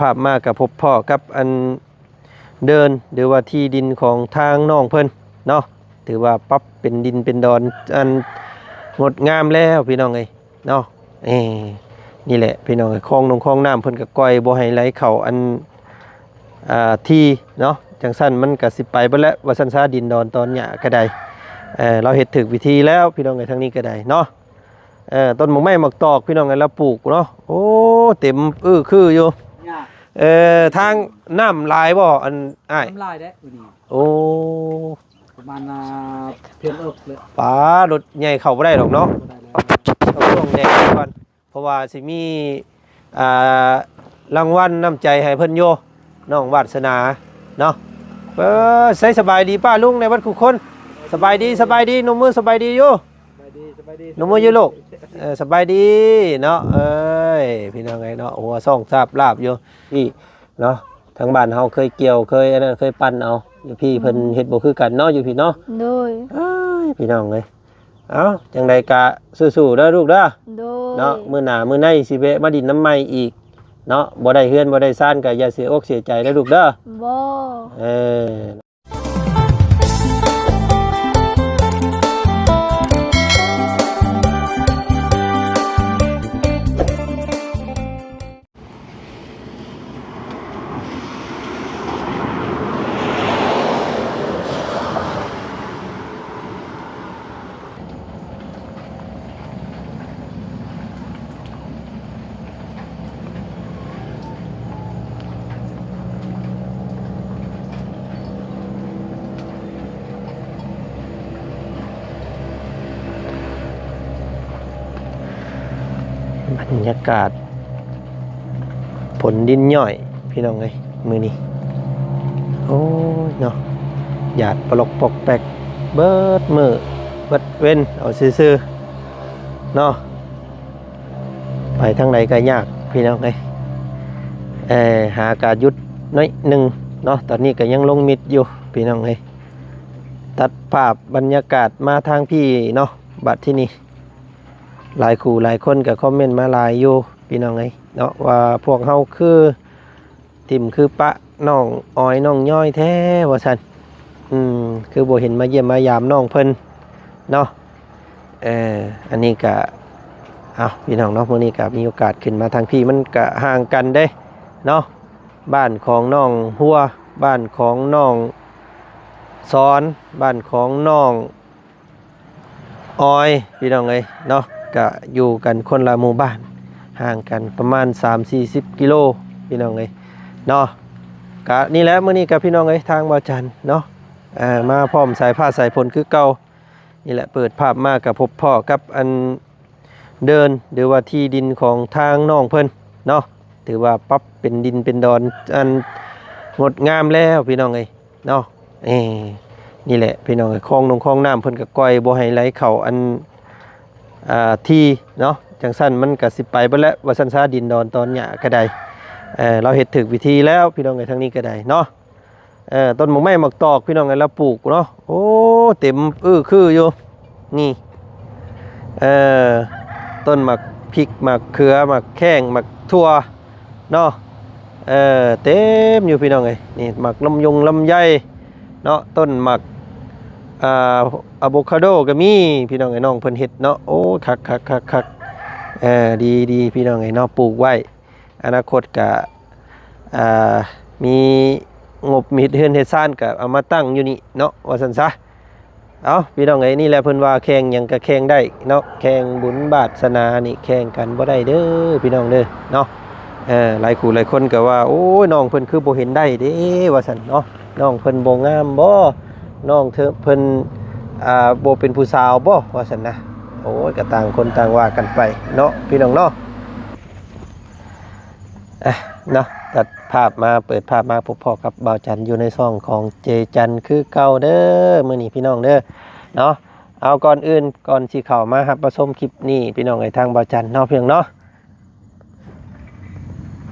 ภาพมากับพบพ่อกับอันเดินหรือว่าที่ดินของทางน้องเพิ่นเนาะถือว่าปรับเป็นดินเป็นดอนอันงดงามแล้วพี่น้องเอ้ยเนาะนี่แหละพี่น้องเอ้ยคลองคลองน้ำเพิ่นก็ก่อยบ่ให้ไหลเข้าอันที่เนาะจังซั่นมันก็สิไปเบิดแล้วว่าซั่นซาดินดอนตอนหญ้าก็ได้เราเฮ็ดถูกวิธีแล้วพี่น้องเอ้ยทางนี้ก็ได้เนาะต้นหมกไม้หมกตอกพี่น้องเอ้ยเราปลูกเนาะโอ้เต็มคืออยู่ทางน้ำลายบ่อันอ้ายน้ำลายได้วันนี้โอ้ประมาณเพียงเลยป๋ารถใหญ่เข้าบ่ได้หรอกเนาะต้องช่วงแดงก่อนเพราะว่าสิมีรางวัลน้ำใจให้เพิ่นโยน้องวาสนาเนาะใส่สบายดีป้าลุงในวัดคุคนสบายดีนมมือสบายดีอยู่นมมืออยู่ลูกสบายดีเนาะพี่น้องไงเนาะหัวซ่องทราบลาบอยู่พี่เนาะทางบ้านเฮาเคยเกี่ยวเคยอันนั้นเคยปั่นเอาอยู่พี่เพิ่นเฮ็ดบ่คือกันเนาะอยู่พี่เนาะโดยพี่น้องเอ้ยเอ้าจังใดกะสู้ๆเด้อลูกเด้อเนาะมื้อหน้ามื้อในสิแวะมาดินน้ำใหม่อีกเนาะบ่ได้เฮือนบ่ได้ซ่านก็อย่าเสียอกเสียใจเด้อลูกเด้อบ่บรรยากาศผลดินย่อยพี่น้องเอ้ยมื้อนี้โอ้ยเนาะหยาดปลอกปอกแปกเบิดมื้อเบิดเว้นเอาซื่อๆเนาะไปทางไหนก็ยากพี่น้องเอ้ยหาอากาศหยุดน้อยนึงเนาะตอนนี้ก็ยังลงมิดอยู่พี่น้องเอ้ยตัดภาพบรรยากาศมาทางพี่เนาะบัดที่นี่หลายคู่หลายคนก็คอมเมนต์มาหลายอยู่พี่น้องไงเนาะว่าพวกเฮาคือติ่มคือปะน้องอ้อยน้องย่อยแท้ว่าซั่นคือบ่เห็นมาเยี่ยมมายามน้องเพิ่นเนาะอันนี้ก็พี่น้องเนาะมื้อนี้ก็มีโอกาสขึ้นมาทางพี่มันก็ห่างกันเด้เนาะบ้านของน้องหัวบ้านของน้องสอนบ้านของน้องอ้อยพี่น้องเอ้ยเนาะก็อยู่กันคนละหมู่บ้านห่างกันประมาณ 3-40 กิโลพี่น้องเอ้ยเนาะก็นี่แหละมื้อนี้กับพี่น้องเอ้ยทางบ่าวจันเนาะมาพร้อมสายผ้าสายฝนคือเก่านี่แหละเปิดภาพมากับพบพ่อกับอันเดินหรือว่าที่ดินของทางน้องเพิ่นเนาะถือว่าปรับเป็นดินเป็นดอนอันงดงามแล้วพี่น้องเอ้ยเนาะนี่แหละพี่น้องคลองคลองน้ำเพิ่นก็ก่อยบ่ให้ไหลเข้าอันที่เนาะจังซั่นมันก็สิไปเบิดแล้วว่าซั่นซาดินดอนตอนหญ้าก็ได้เราเฮ็ดถูกวิธีแล้วพี่น้องเอ้ยทางนี้ก็ได้เนาะต้นหมกไม้หมกตอกพี่น้องเอ้ยเราปลูกเนาะโอ้เต็มคืออยู่นี่ต้นหมักพริกหมักเขือหมักแข้งหมักถั่วเนาะเต็มอยู่พี่น้องเอ้ยนี่หมักลำไยเนาะต้นหมักอะโวคาโดก็มีพี่น้องไอ้น้องเพิ่นเฮ็ดเนาะโอ้คักดีพี่น้องไอ้น้องปลูกไว้อนาคตก็มีงบมีเฮือนเฮ็ดซ่านก็เอามาตั้งอยู่นี่เนาะว่าซั่นซะพี่น้องไอ้นี่แหละเพิ่นว่าแข่งหยังก็แข่งได้เนาะแข่งบุญบาสนานี่แข่งกันบ่ได้เด้อพี่น้องเด้อเนาะหลายคู่หลายคนก็ว่าโอ้ยน้องเพิ่นคือบ่เห็นได้เด้ว่าซั่นเนาะน้องเพิ่นบ่งามบ่น้องเพิ่นบ่เป็นผู้สาวบ่ว่าซั่นนะโอ้ยก็ต่างคนต่างว่ากันไปเนาะพี่น้องเนาะเนาะตัดภาพมาเปิดภาพมาพบพ่อกับบ่าวจันอยู่ในช่องของเจจันคือเก่าเด้อมื้อนี้พี่น้องเด้อเนาะเอาก่อนอื่นก่อนสิเข้ามารับชมคลิปนี้พี่น้องไอ้ทางบ่าวจันเนาะเพียงเนาะ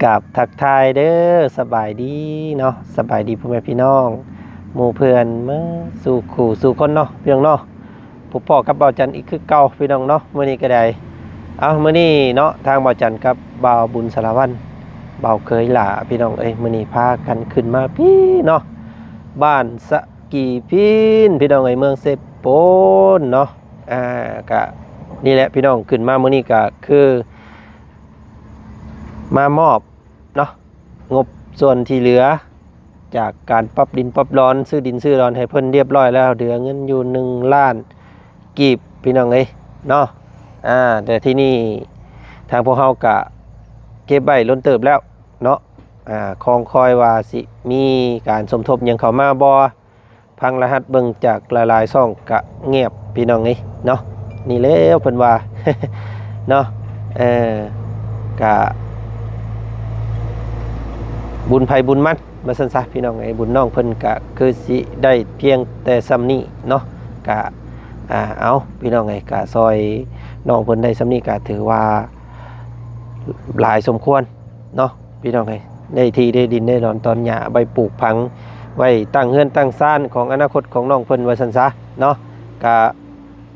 กับทักทายเด้อสบายดีเนาะสบายดีพ่อแม่พี่น้องหมู่เพื่อนมาสู่ขู่สู่คนเนาะเพียงเนาะพบพ่อกับบ่าวจันอีกคือเก่าพี่น้องเนาะมื้อนี้ก็ได้มื้อนี้เนาะทางบ่าวจันกับบ่าวบุญสารวัตร เบาเคยหล่าพี่น้องเอ้ยมื้อนี้พากันขึ้นมาพี่เนาะบ้านสะกีพินพี่น้องเอ้ยเมืองเซโปนเนาะก็นี่แหละพี่น้องขึ้นมามื้อนี้ก็คือมามอบเนาะงบส่วนที่เหลือจากการปรับดินปรับร้อนซื้อดินซื้อร้อนให้เพิ่นเรียบร้อยแล้วเหลือเงินอยู่1 ล้านกีบพี่น้องเอ้ยเนาะแต่ที่นี่ทางพวกเฮาก็เก็บไว้ล้นเติบแล้วเนาะคองคอยว่าสิมีการสมทบหยังเข้ามาบ่พังรหัสเบิ่งจากหลายๆช่องก็เงียบพี่น้องเอ้ยเนาะนี่แล้วเพิ่นว่า เนาะก็บุญภัยบุญมันมาซั่นซะพี่น้องเอ้ยบุญน้องเพิ่นก็คือสิได้เพียงแต่ซ้ำนี้เนาะก็เอาพี่น้องเอ้ยก็ซอยน้องเพิ่นได้ซ้ำนี้ก็ถือว่าหลายสมควรเนาะพี่น้องเอ้ยได้ที่ได้ดินได้นอนตอนหญ้าใบปลูกผังไว้ตั้งเฮือนตั้งซ่านของอนาคตของน้องเพิ่นว่าซั่นซะเนาะก็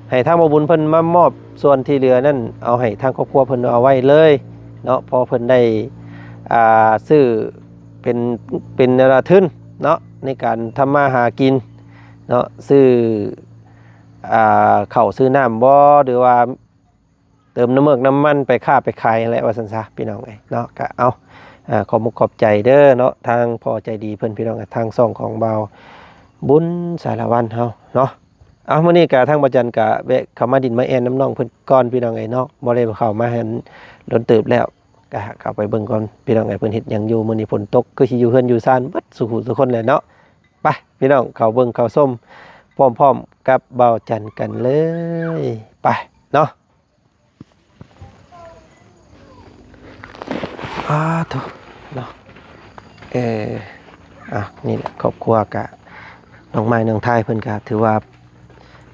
ให้ทางบ่บุญเพิ่นมามอบส่วนที่เหลือนั่นเอาให้ทางครอบครัวเพิ่นเอาไว้เลยเนาะพอเพิ่นได้ซื้อเป็นระทึนเนาะในการทำมาหากินเนาะซื้อข้าวซื้อน้ำบ่หรือว่าเติมน้ำเมือกน้ำมันไปค้าไปขายอะไรว่าซั่นซะพี่น้องเอ้ยเนาะก็เอาขอบมุกขอบใจเด้อเนาะทางพอใจดีเพิ่นพี่น้องทางซ่องของเบาบุญสารวันเฮาเนาะเอามื้อนี้ก็ทางบ่จันก็แวะเข้ามาดินมาแอนน้ำน้องเพิ่นก่อนพี่น้องเอ้ยเนาะบ่ได้เข้ามาเห็นล้นเติบแล้วก็เข้าไปเบิ่งก่อนพี่น้องเอ้ยเพิ่นเฮ็ดหยังอยู่มื้อนี้ฝนตกคือสิอยู่เฮือนอยู่ซ่านเบิดสุขุทุกคนเลยเนาะไปพี่น้องเข้าเบิ่งเข้าส้มพร้อมๆกับเบาจันกันเลยไปเนาะถูกเนาะนี่แหละครอบครัวกะน้องไม้น้องไทยเพิ่นกะถือว่า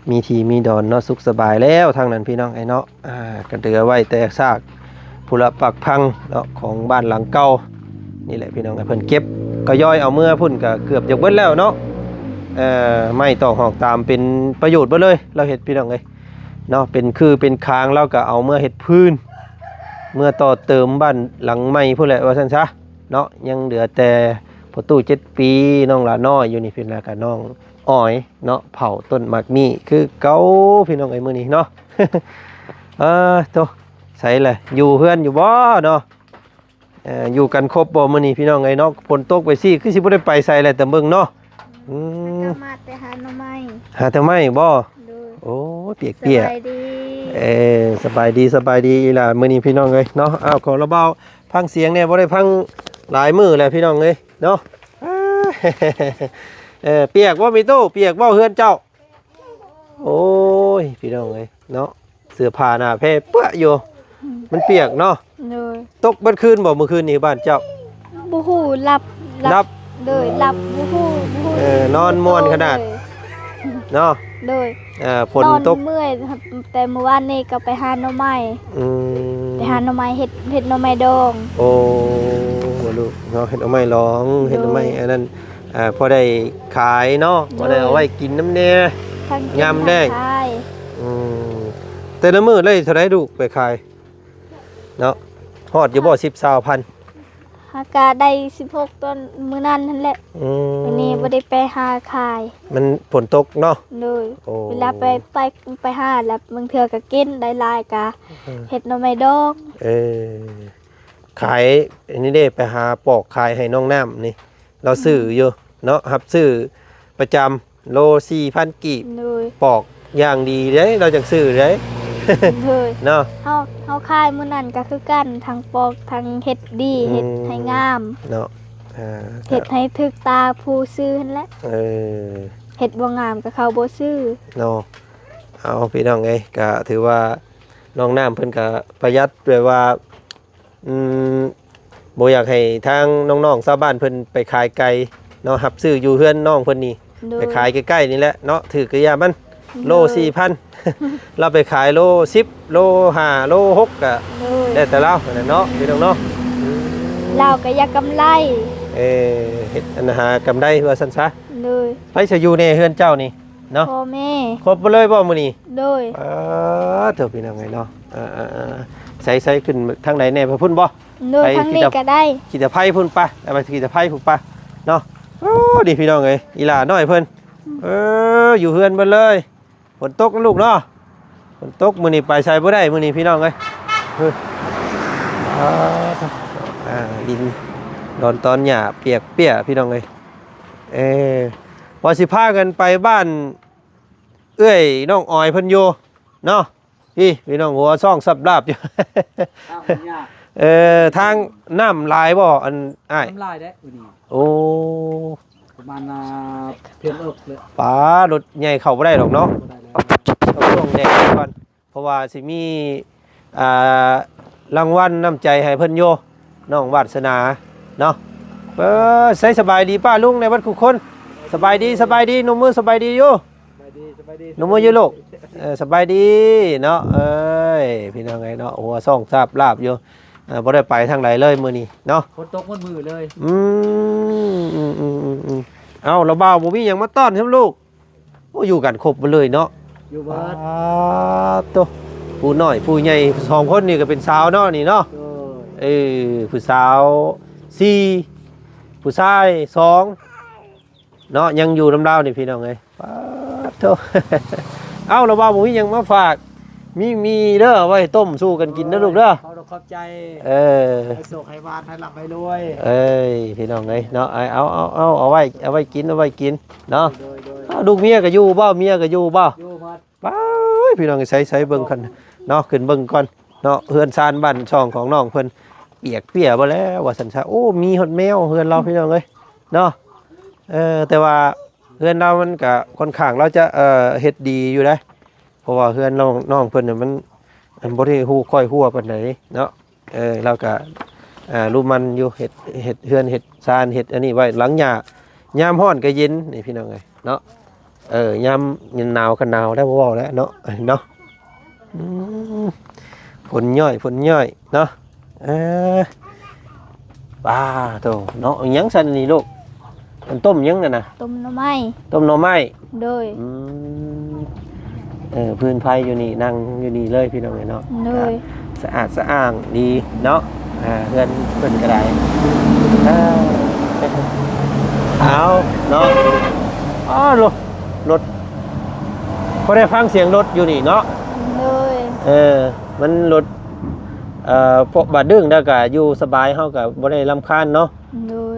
มีทีมีดอนเนาะสุขสบายแล้วทางนั้นพี่น้องไอ้เนาะก็เหลือไว้แต่ซากผู้ละปักพังเนาะของบ้านหลังเก่านี่แหละพี่น้องไอ้เพิ่นเก็บก็ย่อยเอาเมื่อพุ่นก็เกือบจะเบิดแล้วเนาะไม่ต้องหอกตามเป็นประโยชน์เบิดเลยเราเฮ็ดพี่น้องเอ้ยเนาะเป็นคือเป็นค้างแล้วก็เอาเมื่อเฮ็ดพื้นเมื่อต่อเติมบ้านหลังใหม่พุ่นแหละว่าซั่นซะเนาะยังเหลือแต่พอตู้7 ปีน้องหลาน้อยอยู่นี่พี่แล้วก็น้องอ้อยเนาะเผาต้นหมากมีคือเก่าพี่น้องไอ้มื้อนี้เนาะ โตใส่เลยอยู่เพื่อนอยู่บ่เนาะอยู่กันครบบ่มื้อนี้พี่น้องไอ้เนาะฝนตกไปสิคือสิบ่ได้ไปใส่แหละแต่เบิ่งเนาะก็มาไปหาหน่อไม้หาแต่ไม้บ่โอ้เปียกๆสบายดีล่ะมื้อนี้พี่น้องเอ้ยเนาะขอระเบาพังเสียงเนี่ยบ่ได้พังหลายมื้อแล้วพี่น้องเอ้ยเนาะเปียกบ่มีตู้เปียกบ่เฮือนเจ้าโอ้ยพี่น้องเอ้ยเนาะเสื้อผ้าหน้าแพร่เปื้ออยู่มันเปียกเนาะตกบัดคืนบ่เมื่อคืนนี้บ้านเจ้าบ่ฮู้หลับเลยหลับบ่ฮู้นอนม่วนขนาดเนาะเลยฝนตกเมื่อยแต่เมื่อวานนี้ก็ไปหาหน่อไม้ไปหาหน่อไม้เฮ็ดหน่อไม้ดองโอ้ลูกเนาะเฮ็ดหน่อไม้ร้องเฮ็ดหน่อไม้อันนั้นพอได้ขายเนาะพอได้เอาไว้กินน้ำแน่ยำได้แต่ละมื้อเลยเท่าไรลูกไปขายเนาะฮอดอยู่บ่10-20 พันหากาได้16ต้นมื้อนั้นนั่นแหละวันนี้บ่ได้ไปหาขายมันฝนตกเนาะเลยเวลาไปหาแล้วบางเทื่อก็กินได้หลายกะเฮ็ดหน่อไม้ดองขายอันนี้เด้ไปหาปอกขายให้น้องน้ำนี่เราซื้ออยู่เนาะครับซื้อประจำโล 4,000 กีบปอกอย่างดีเด้เราจังซื้อเด้เนาะเฮาขายมื้อนั้นก็คือกันทั้งปอกทั้งเฮ็ดดีเฮ็ดให้งามเนาะเฮ็ดให้ถึกตาผู้ซื้อนั่นแหละเฮ็ดบ่งามก็เขาบ่ซื้อเนาะเอาพี่น้องเอ้ยก็ถือว่าน้องน้ำเพิ่นก็ประหยัดแบบว่าบ่อยากให้ทางน้องๆชาวบ้านเพิ่นไปขายไกลเนาะรับซื้ออยู่เฮือนน้องเพิ่นนี่ไปขายใกล้ๆนี่แหละเนาะถือกระยามันโล 4,000 เราไปขายโล 10 โล 5 โล 6ก็ได้แต่เราเนาะพี่น้องเนาะเราก็อยากกำไรเฮ็ดอันหากำไรว่าซั่นซะเลยไปสิอยู่ในเฮือนเจ้านี่เนาะพ่อแม่ครบบ่เลยบ่มื้อนี้เลยเถอะพี่น้องไงเนาะ ใส่ขึ้นทางไหนแน่ไปพุ่นบ่ โดยทางนี้ก็ได้ ขี่ตะไคร้พุ่นไปเอาไปขี่ตะไคร้พุ่นไปเนาะโอ้ดีพี่น้องเอ้ยอีหลาน้อยเพิ่นอยู่เฮือนเบิดเลยฝนตกนะลูกเนาะฝนตกมื้อนี้ไปใช้บ่ได้มื้อนี้พี่น้องเอ้ยดินดอนตอนหญ้าเปียกเปี้ยพี่น้องเอ้ยว่าสิพากันไปบ้านเอ้ยน้องออยเพิ่นอยู่เนาะพี่น้องหัวซ่องสับลาบอยู่ อ้าวยาก ทางน้ำลายบ่อันอ้าย น้ำลายได้วันนี้ โอ้ ประมาณเพียนเอิบเลย ป๋ารถใหญ่เข้าบ่ได้หรอกเนาะ บ่ได้แล้ว เอาช่วงแดดก่อนเพราะว่าสิมีอ่ารางวัลน้ำใจให้เพิ่นโยน้องวาสนาเนาะใส่สบายดีป้าลุงในวัดคุกคนสบายดีหนุ่มมือสบายดีอยู่ สบายดี หนุ่มมืออยู่ลูกสบายดีเนาะพี่น้องไงเนาะหัวซ่องทราบลาบอยู่บ่ได้ไปทางไหนเลยมื้อนี้เนาะ ฝนตกมืดเลย เอาเราบ่าวบ่มีหยังมาต้อนครับลูกโอ้อยู่กันครบหมดเลยเนาะ อยู่เบิด ตัวผู้น้อยผู้ใหญ่สองคนนี่ก็เป็นสาวเนาะนี่เนาะ โดย ผู้สาว4ผู้ชาย2เนาะยังอยู่ลำดาวนี่พี่น้องเอ้ยป๊าดโต เอาเราบ่าวบ่มีหยังมาฝากมีเด้อไว้ต้มสู้กันกินเด้อลูกเด้อ เขาขอบใจ ให้โศกให้วานให้หลับให้รวย พี่น้องเอ้ยเนาะเอาไว้กินเนาะ โดย ลูกเมียก็อยู่บ่เมียก็อยู่บ่ อยู่หมด ไปพี่น้องใส่เบิ่งกันเนาะขึ้นเบิ่งก่อนเนาะเฮือนซานบ้านช่องของน้องเพิ่นเปียกเปียบ่แล้วว่าสันซะโอ้มีฮอดแมวเฮือนเราพี่น้องเอ้ยเนาะแต่ว่าเฮือนเรามันก็ค่อนข้างเราจะเฮ็ดดีอยู่เด้เพราะว่าเฮือนน้องเพิ่นน่ะมันบ่ได้ฮู้ค่อยฮู้ปานใดเนาะเราก็รู้มันอยู่เฮ็ดเฮือนเฮ็ดซานเฮ็ดอันนี้ไว้หลังหญ้ายามร้อนก็เย็นนี่พี่น้องเอ้ยเนาะยามหนาวก็หนาวได้บ่เว้าแล้วเนาะผลย่อยเนาะป้าโตเนาะหยังซั่นนี่ลูกมันต้มหยังนั่นน่ะ ต้มหน่อไม้ ต้มหน่อไม้ โดย พื้นไฟอยู่นี่นั่งอยู่นี่เลยพี่น้องเนาะ โดย สะอาดสะอ้างดีเนาะเพื่อนเพิ่นก็ได้เอาเนาะรถพอได้ฟังเสียงรถอยู่นี่เนาะ โดย มันรถพวกบาดดึงแล้วก็อยู่สบายเฮาก็บ่ได้รำคาญเนาะ โดย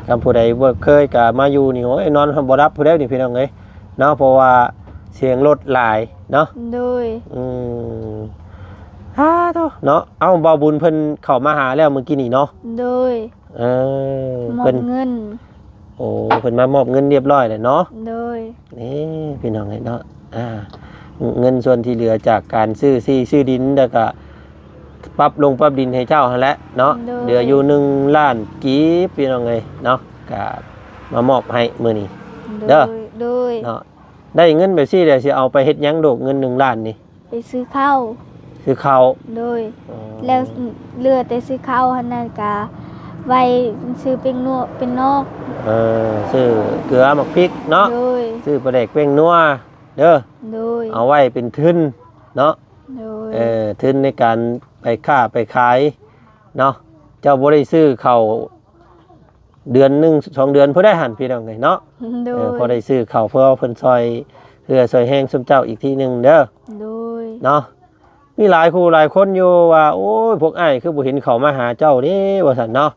คำผู้ใดบ่เคยก็มาอยู่นี่โอ้ยนอนบ่รับผู้ใดนี่พี่น้องเอ้ยเนาะเพราะว่าเสียงรถหลายเนาะ โดย เนาะเอาบ่าวบุญเพิ่นเข้ามาหาแล้วเมื่อกี้นี่เนาะ โดยมอ เพิ่ บ น เงิน โอ้เพิ่นมามอบเงินเรียบร้อยแล้วเนาะ โดย นี่พี่น้องเนาะเงินส่วนที่เหลือจากการซื้อดินแล้วก็ปรับดินให้เจ้าหั่นแหละเนาะเหลืออยู่1ล้านกีบพี่น้องเอ้ยเนาะก็มามอบให้มื้อนี้ เด้อ โดย เนาะได้เงินแบบซี่เดี๋ยวสิเอาไปเฮ็ดหยังโดกเงิน1ล้านนี่ ไปซื้อข้าว ซื้อข้าว โดย แล้วเลือแต่ซื้อข้าวหันนั่นกะไว้ซื้อเป็นนัวเป็นนอก ซื้อเกลือหมักพริกเนาะ โดย ซื้อปลาแดกเป้งนัวเด้อ โดย เอาไว้เป็นทุนเนาะ โดย ทุนในการไปค้าไปขายเนาะเจ้าบ่ได้ซื้อข้าวเดือน1 2เดือนเพิ่นได้หันพี่น้องไงเนาะ โดย พอได้ซื้อข้าวเพื่อเพิ่นซอยเพื่อซอยแห้งซุมเจ้าอีกทีหนึงเด้อ โดย เนาะมีหลายคู่หลายคนอยู่ว่าโอ้ยพวกอ้ายคือบ่เห็นเขามาหาเจ้าเด้ว่าซั่นเนาะ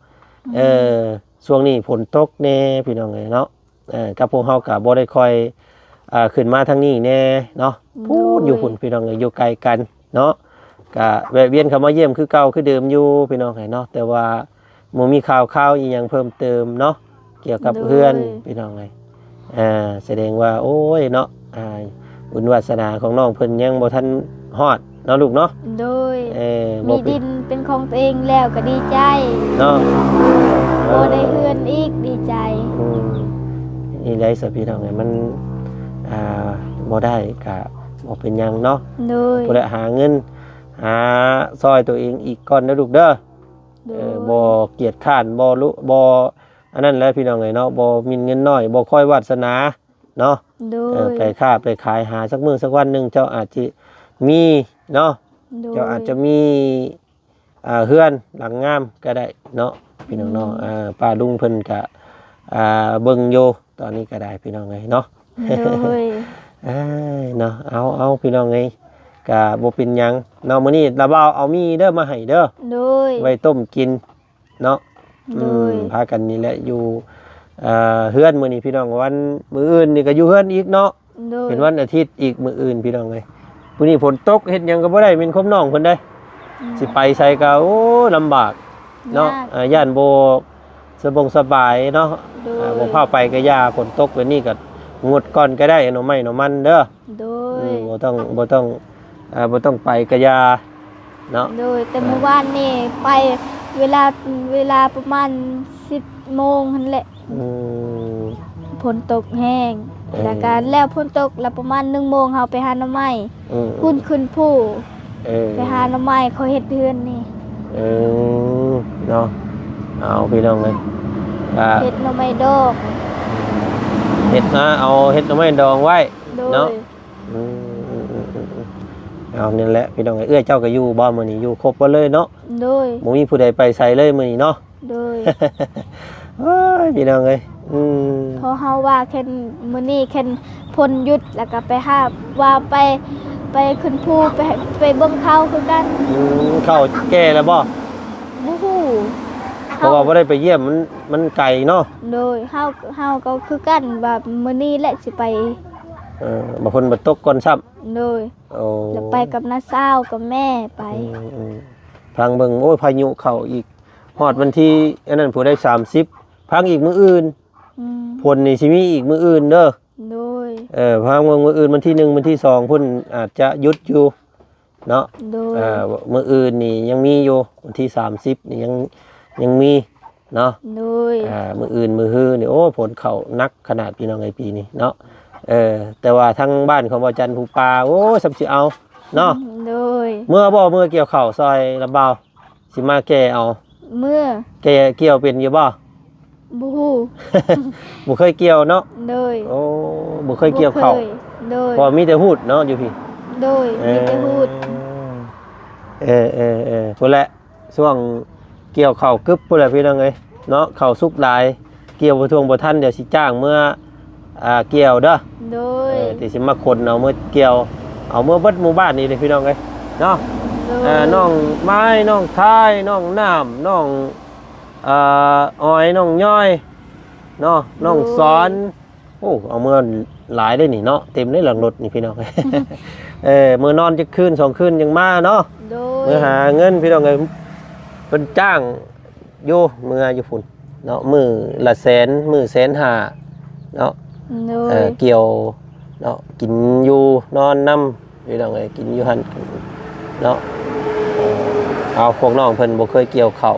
ช่วงนี้ฝนตกแน่พี่น้องเอ้ยเนาะกับพวกเฮาก็บ่ได้ค่อยขึ้นมาทางนี้แน่เนาะพูดอยู่พุ่นพี่น้องเอ้ยอยู่ไกลกันเนาะก็แวะเวียนเข้ามาเยี่ยมคือเก่าคือเดิมอยู่พี่น้องเอ้ยเนาะแต่ว่าบ่มีข่าวอีหยังเพิ่มเติมเนาะเกี่ยวกับเพื่อนพี่น้องเอ้ยแสดงว่าโอ้ยเนาะบุญวาสนาของน้องเพิ่นยังบ่ทันฮอดเนาะลูกเนาะ โดย บ่ มีดินเป็นของตัวเองแล้วก็ดีใจ เนาะ โบได้เฮือนอีกดีใจ นี่ได้สพี่น้องไงมันบ่ได้ก็บ่เป็นหยังเนาะ โดย บ่ได้หาเงินหาซอยตัวเองอีกก่อนนะลูกเด้อ โดย บ่เกียจข้านบ่รู้บ่อันนั้นแหละพี่น้องไงเนาะบ่มีเงินน้อยบ่ค่อยวาสนาเนาะ โดย ไปค้าไปขายหาสักมื้อสักวันหนึงเจ้าอาจสิมีเนาะ โดย เจ้าอาจจะมีเฮือนหลังงามก็ได้เนาะพี่น้องเนาะป้าลุงเพิ่นก็เบิ่งอยู่ตอนนี้ก็ได้พี่น้องเอ้ยเนาะ โดย เนาะเอาพี่น้องเอ้ยก็บ่เป็นหยังเนาะมื้อนี้ระเบ้าเอามีเด้อมาให้เด้อ โดย ไว้ต้มกินเนาะ โดย พากันนี่แหละอยู่เฮือนมื้อนี้พี่น้องวันมื้ออื่นนี่ก็อยู่เฮือนอีกเนาะ โดย เป็นวันอาทิตย์อีกมื้ออื่นพี่น้องเอ้ยมื้อนี้ฝนตกเฮ็ดหยังก็บ่ได้เป็นคมน้องเพิ่นได้สิไปใส่ก็โอ้ลำบากเนาะย่านบ่สบายเนาะ โดย บ่พาไปก็ย่าฝนตกแบบนี้ก็งดก่อนก็ได้หน่อไม้หน่อมันเด้อ โดย บ่ต้องไปก็ย่าเนาะ โดยแต่เมื่อวานนี่ไปเวลาประมาณ10 โมงนั่นแหละ อืม ฝนตกแห้งแล้วก็แล้วฝนตกแล้วประมาณ1 โมงเฮาไปหาหน่อไม้ อืม ขึ้นผู้ ไปหาหน่อไม้เขาเฮ็ดเฮือนนี่ เออเนาะเอาพี่น้องเลย เฮ็ดหน่อไม้ดอก เห็ดนะเอาเห็ดหน่อไม้ดองไว้ โด เนาะ ย อืมเอานี่แหละพี่น้องเอ้ยเจ้าก็อยู่บ้านมื้อนี้อยู่ครบบ่เลยเนาะ โดย บ่มีผู้ใดไปใส่เลยมื้อนี้เนาะ โดย เอ้ยพี่น้องเอ้ยเพราะเฮาว่าแค่นมื้อนี้แค่นพลหยุดแล้วก็ไปหาว่าไปขึ้นภูไปเบิ่งเขาคือกัน เข้าแก่แล้วบ่ บ่ฮู้ เพราะว่าบ่ได้ไปเยี่ยมมันไกลเนาะ โดยเฮาก็คือกันว่ามื้อนี้แหละสิไป บางคนบ่ตกก่อนซ้ำ โดย โอ้ แล้วไปกับน้าสาวกับแม่ไป พังเบิ่งโอ้ยพายุเข้าอีกฮอดวันที่อันนั้นผู้ได้30พังอีกมื้ออื่น อืม ผลนี่สิมีอีกมื้ออื่นเด้อ โดย พังมื้ออื่นวันที่1วันที่2พุ่นอาจจะหยุดอยู่เนาะ โดย มื้ออื่นนี่ยังมีอยู่วันที่30นี่ยังมีเนาะ โดย มื้ออื่นมื้อฮื้อนี่โอ้ผลเข้าหนักขนาดพี่น้องไอ้ปีนี้เนาะแต่ว่าทางบ้านของบ่จันทร์ภูปาโอ้สำสิเอาเนาะ โดย เมื่อเกี่ยวข้าวซอยระเบาสิมาแก่เอา เมื่อ แก่เกี่ยวเป็นอยู่บ่ บ่ฮู้ บ่เคยเกี่ยวเนาะ โดย โอ้บ่เคยเกี่ยวข้าว บ่คโดย เพอมีแต่หูดเนาะอยู่พี่ โดยมีแต่ฮูด พุ่นแหละช่วงเกี่ยวข้าวกึบพุ่นแหละพี่น้องเอ้ยเนาะข้าวสุกหลายเกี่ยวบ่ทวงบ่ทันเดี๋ยวสิจ้างเมื่อเกี่ยวเด้อ โดย ที่สิมาคนเอาเมื่อเกี่ยวเอาเมื่อเบิดหมู่บ้านนี่เลยพี่น้องเอ้ยเนาะ โดย น้องไม้น้องท้ายน้องน้ำน้องอ้อยน้องย่อยเนาะน้องสอนโอ้เอาเมื่อหลายได้นี่เนาะเต็มเลยหลังรถนี่พี่น้อง เมื่อนอนจะคืน2คืนยังมาเนาะ โดย เมื่อหาเงินพี่น้องเอ้ยเป็นจ้างอยู่เมื่ออยู่ฝุ่นเนาะมือละแสนมือ150,000เนาะ โดย เกี่ยวเนาะกินอยู่นอนน้ำพี่น้องเอ้ยกินอยู่หันเนาะเอาพวกน้องเพิ่นบ่เคยเกี่ยวข้าว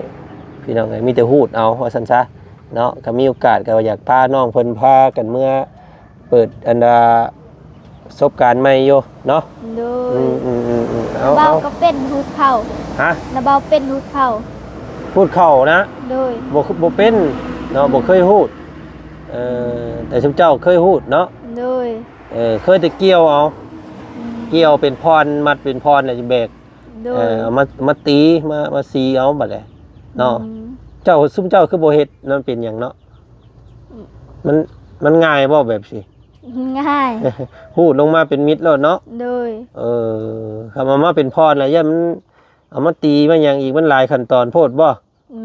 พี่น้องเอ้ยมีแต่ฮูดเอาว่าซั่นซะเนาะก็มีโอกาสก็อยากพาน้องเพิ่นพากันเมื่อเปิดอันดาประสบการณ์ใหม่อยู่เนาะ โด อื ย มเอา เบาก็เป็นฮูดเข้า ฮะ นะเบาเป็นฮูดเข้า พูดเข้านะ โดย บ่เป็นเนาะบ่เคยฮูดแต่ชุมเจ้าเคยฮูดเนาะ โดย เคยแต่เกี่ยวเอาเกี่ยวเป็นพรมัดเป็นพรแล้วสิแบก โดย เอามาตีมาซีเอาบัดเลยเนาะ อืม เจ้าซุ่มเจ้าคือบ่เฮ็ดนั่นเป็นหยังเนาะมันง่ายบ่แบบสิ ง่าย ฮูดลงมาเป็นมิตรแล้วเนาะ โดย คำมาเป็นพรแล้วย่ามันเอามาตีมาหยังอีกมันหลายขั้นตอนโพดบ่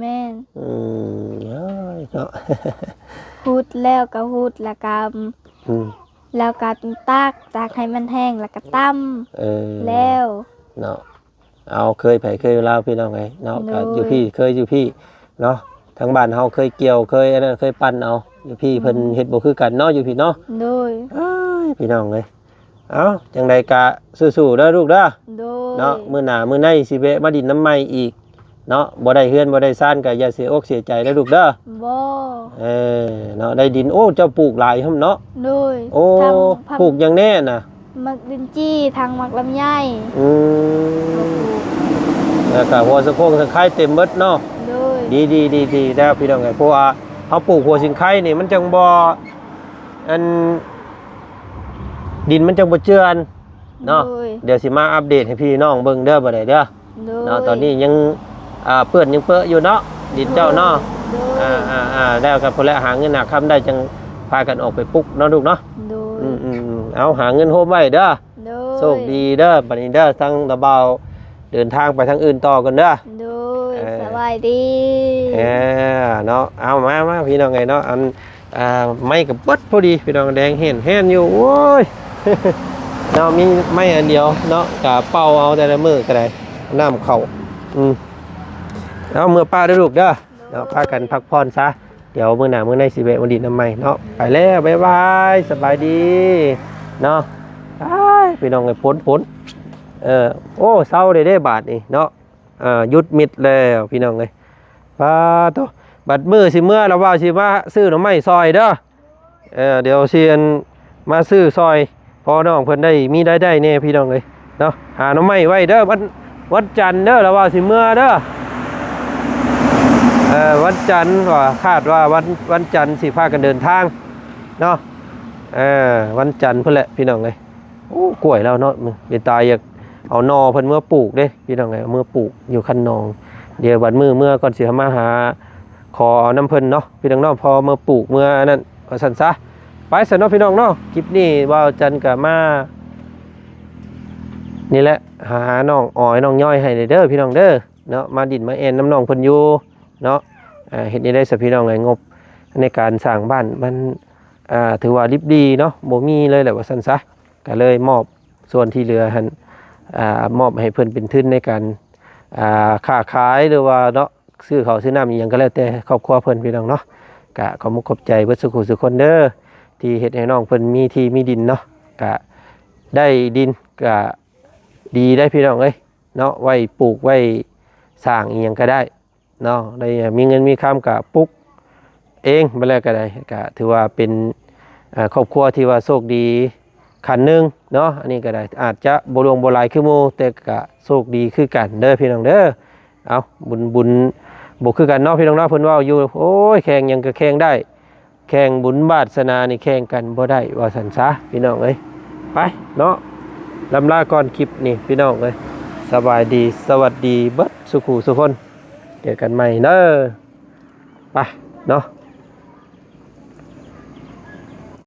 แม่น เนาะ ฮูดแล้วก็ฮูดแล้วก็ แล้วก็ตากให้มันแห้งแล้วก็ตั้มแล้ว เนาะเอาเคยเล่าพี่น้องไงเนาะก็ โดย อยู่พี่เคยอยู่พี่เนาะทางบ้านเฮาเคยเกี่ยวเคยอันนั้นเคยปั้นเอาอยู่พี่เพิ่นเฮ็ดบ่คือกันเนาะอยู่พี่เนาะ โดย อ้ายพี่น้องเอ้ยเอ้าจังใดกะสู้ๆเด้อลูกเด้อ โดย เนาะมื้อหน้ามื้อในสิแวะมาดินน้ำใหม่อีกเนาะบ่ได้เฮือนบ่ได้ซ่านก็อย่าเสียอกเสียใจเด้อลูกเด้อ บ่ เนาะได้ดินโอ้เจ้าปลูกหลายหั่นเนาะ โดย โอ้ ผัก ปลูกอย่างแน่น่ะ มักดินจี้ทางมักลำไย อืมแล้วก็หัวสะโพกสะไคร้เต็มเบิดเนาะ โดย ดีแล้วพี่น้องไงเพราะว่าเขาปลูกหัวสิงไข่นี่มันจังบ่อันดินมันจังบ่เจือน เนาะ โดย เดี๋ยวสิมาอัปเดตให้พี่น้องเบิ่งเด้อบ่ได้เด้อ โดย เนาะตอนนี้ยังเปื้อนยังเปื้ออยู่เนาะดินเจ้าเนาะ โดย แล้วกับคนละหาเงินหาคำได้จังพากันออกไปปลุกเนาะลูกเนาะ โดย เอาหาเงินโฮมไว้เด้อ โดย โชคดีเด้อบัดนี้เด้อทั้งตะเบาเดินทางไปทางอื่นต่อกันเด้อ โดยสบายดี เนาะเอามาพี่น้องไงเนาะอันไม่กับเบิดพอดีพี่น้องแดงเห็นอยู่โอ้ย เนาะมีไม่อันเดียวเนาะกะเป่าเอาแต่ละมือก็ได้น้ำเข่าเอามือป้าด้วยลูกเด้อเนาะพากันพักผ่อนซะเดี๋ยวมื้อหน้ามื้อในสิเวะวันดีน้ำใหม่เนาะไปแล้วบ๊ายบายสบายดีเนาะพี่น้องไงพ้นโอ้เศร้าได้บาทนี่เนาะหยุดมิดแล้วพี่น้องเลยป้าโตบัดมือสิเมื่อเราว่าสิมาซื้อหน่อไม้ซอยเด้อเดี๋ยวเซียนมาซื้อซอยพอน้องเพิ่นได้มีได้แน่พี่น้องเลยเนาะหาหน่อไม้ไว้เด้อวันจันทร์เด้อเราว่าสิเมื่อเด้อวันจันทร์ว่าคาดว่าวันจันทร์สิพากันเดินทางเนาะวันจันทร์เพิ่นแหละพี่น้องเลยโอ้กล้วยแล้วเนาะเดี๋ยวตายอยากเอานอเพิ่นเมื่อปลูกเด้พี่น้องเลยเมื่อปลูกอยู่คันนองเดี๋ยวบัดเมื่อก่อนสิมาหาขอน้ำเพิ่นเนาะพี่น้องเนาะพอเมื่อปลูกเมื่อนั้นก็สั่นซะไปสนอพี่น้องเนาะคลิปนี้ว่าจันทร์กับมานี่แหละหาน้องอ้อยน้องย่อยให้เด้อพี่น้องเด้อเนาะมาดินมาเอ็นน้ำน้องเพิ่นอยู่เนาะเฮ็ดได้สักพี่น้องไงงบในการสร้างบ้านมันถือว่าดิบดีเนาะบ่มีเลยแหละว่าสั่นซะก็เลยมอบส่วนที่เหลือหันมอบให้เพิ่นเป็นทุนในการค้าขายหรือว่าเนาะซื้อข้าวซื้อน้ำอหยังก็แล้วแต่ครอบครัวเพิ่นพี่น้องเนาะก็ขอมุกขอบใจเบิดสุขุสุขคนเด้อที่เฮ็ดให้น้องเพิ่นมีที่มีดินเนาะก็ได้ดินก็ดีได้พี่น้องเอ้ยเนาะไว้ปลูกไว้สร้างอีหยังก็ได้เนาะได้มีเงินมีคำก็ปลูกเองไปแล้วก็ได้ก็ถือว่าเป็นครอบครัวที่ว่าโชคดีขันหนึ่งเนาะอันนี้ก็ได้อาจจะบ่รวงบ่หลายคือหมู่แต่ก็โชคดีคือกันเด้อพี่น้องเด้อเอาบุญบ่คือกันเนาะพี่น้องเนาะเพิ่นว่าอยู่โอ้ยแข่งหยังก็แข่งได้แข่งบุญบาสนานี่แข่งกันบ่ได้ว่าซั่นซะพี่น้องเอ้ยไปเนาะลำลาก่อนคลิปนี่พี่น้องเอ้ยสบายดีสวัสดีเบิดสุขุสุคนเจอกันใหม่เด้อไปเนาะ